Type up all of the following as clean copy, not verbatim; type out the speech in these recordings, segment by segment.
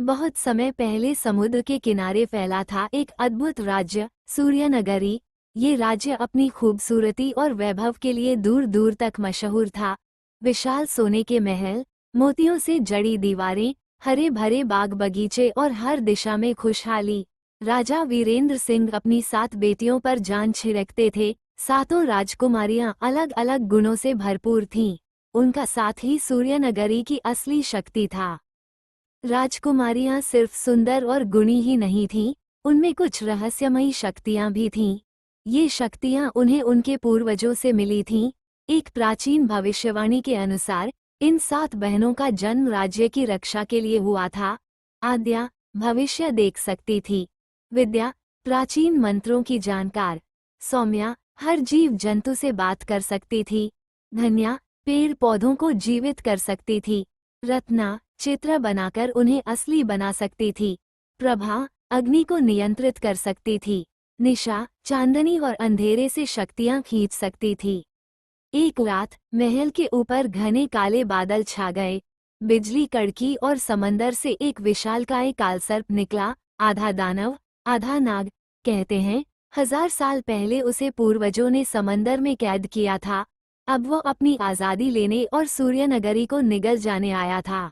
बहुत समय पहले समुद्र के किनारे फैला था एक अद्भुत राज्य, सूर्यनगरी। ये राज्य अपनी खूबसूरती और वैभव के लिए दूर दूर तक मशहूर था। विशाल सोने के महल, मोतियों से जड़ी दीवारें, हरे भरे बाग बगीचे और हर दिशा में खुशहाली। राजा वीरेंद्र सिंह अपनी 7 बेटियों पर जान छिड़कते थे। सातों राजकुमारियां अलग अलग गुणों से भरपूर थीं। उनका साथ ही सूर्यनगरी की असली शक्ति था। राजकुमारियां सिर्फ सुंदर और गुणी ही नहीं थीं, उनमें कुछ रहस्यमयी शक्तियां भी थीं। ये शक्तियां उन्हें उनके पूर्वजों से मिली थीं। एक प्राचीन भविष्यवाणी के अनुसार इन 7 बहनों का जन्म राज्य की रक्षा के लिए हुआ था। आद्या भविष्य देख सकती थी। विद्या प्राचीन मंत्रों की जानकार। सौम्या हर जीव जंतु से बात कर सकती थी। धन्या पेड़ पौधों को जीवित कर सकती थी। रत्ना चित्र बनाकर उन्हें असली बना सकती थी। प्रभा अग्नि को नियंत्रित कर सकती थी। निशा चांदनी और अंधेरे से शक्तियां खींच सकती थी। एक रात महल के ऊपर घने काले बादल छा गए। बिजली कड़की और समंदर से एक विशालकाय कालसर्प निकला, आधा दानव आधा नाग। कहते हैं 1000 साल पहले उसे पूर्वजों ने समंदर में कैद किया था। अब वो अपनी आज़ादी लेने और सूर्यनगरी को निगल जाने आया था।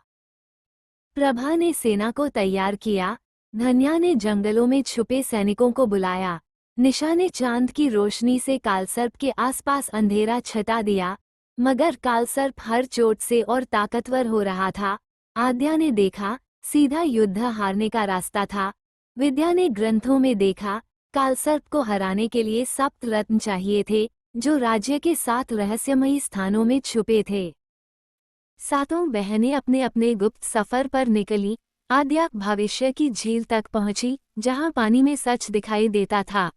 प्रभा ने सेना को तैयार किया। धन्या ने जंगलों में छुपे सैनिकों को बुलाया। निशा ने चांद की रोशनी से कालसर्प के आसपास अंधेरा छटा दिया, मगर कालसर्प हर चोट से और ताकतवर हो रहा था। आद्या ने देखा सीधा युद्ध हारने का रास्ता था। विद्या ने ग्रंथों में देखा कालसर्प को हराने के लिए 7 रत्न चाहिए थे, जो राज्य के 7 रहस्यमयी स्थानों में छुपे थे। सातों बहनें अपने अपने गुप्त सफर पर निकली। आद्या भविष्य की झील तक पहुंची, जहां पानी में सच दिखाई देता था।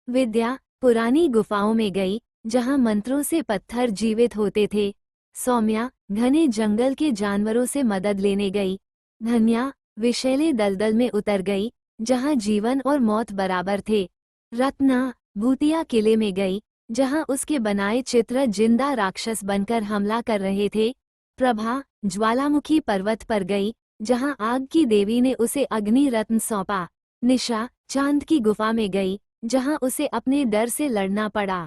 विद्या पुरानी गुफाओं में गई, जहां मंत्रों से पत्थर जीवित होते थे। सौम्या घने जंगल के जानवरों से मदद लेने गई। धन्या विषैले दलदल में उतर गई, जहां जीवन और मौत बराबर थे। रत्ना भूतिया किले में गई, जहां उसके बनाए चित्र जिंदा राक्षस बनकर हमला कर रहे थे। प्रभा ज्वालामुखी पर्वत पर गई, जहां आग की देवी ने उसे अग्नि रत्न सौंपा। निशा चांद की गुफा में गई, जहां उसे अपने डर से लड़ना पड़ा।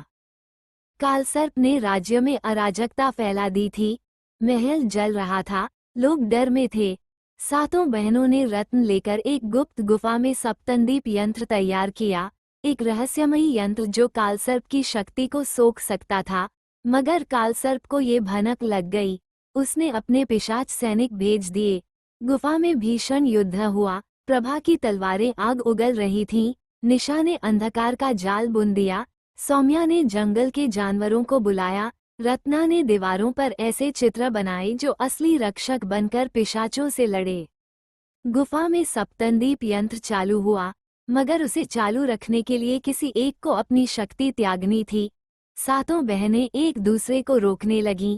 कालसर्प ने राज्य में अराजकता फैला दी थी। महल जल रहा था, लोग डर में थे। सातों बहनों ने रत्न लेकर एक गुप्त गुफा में सप्तनदीप यंत्र तैयार किया, एक रहस्यमयी यंत्र जो कालसर्प की शक्ति को सोख सकता था। मगर कालसर्प को ये भनक लग गई। उसने अपने पिशाच सैनिक भेज दिए। गुफा में भीषण युद्ध हुआ। प्रभा की तलवारें आग उगल रही थीं। निशा ने अंधकार का जाल बुन दिया। सौम्या ने जंगल के जानवरों को बुलाया। रत्ना ने दीवारों पर ऐसे चित्र बनाए जो असली रक्षक बनकर पिशाचों से लड़े। गुफा में सप्तनदीप यंत्र चालू हुआ, मगर उसे चालू रखने के लिए किसी एक को अपनी शक्ति त्यागनी थी। सातों बहनें एक दूसरे को रोकने लगीं।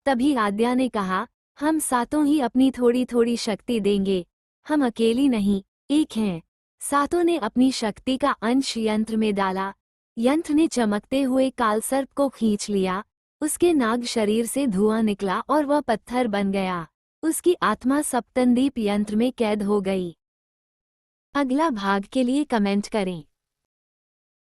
तभी आद्या ने कहा, हम सातों ही अपनी थोड़ी थोड़ी शक्ति देंगे। हम अकेली नहीं, एक हैं। सातों ने अपनी शक्ति का अंश यंत्र में डाला। यंत्र ने चमकते हुए कालसर्प को खींच लिया। उसके नाग शरीर से धुआं निकला और वह पत्थर बन गया। उसकी आत्मा सप्तनदीप यंत्र में कैद हो गई। अगला भाग के लिए कमेंट करें।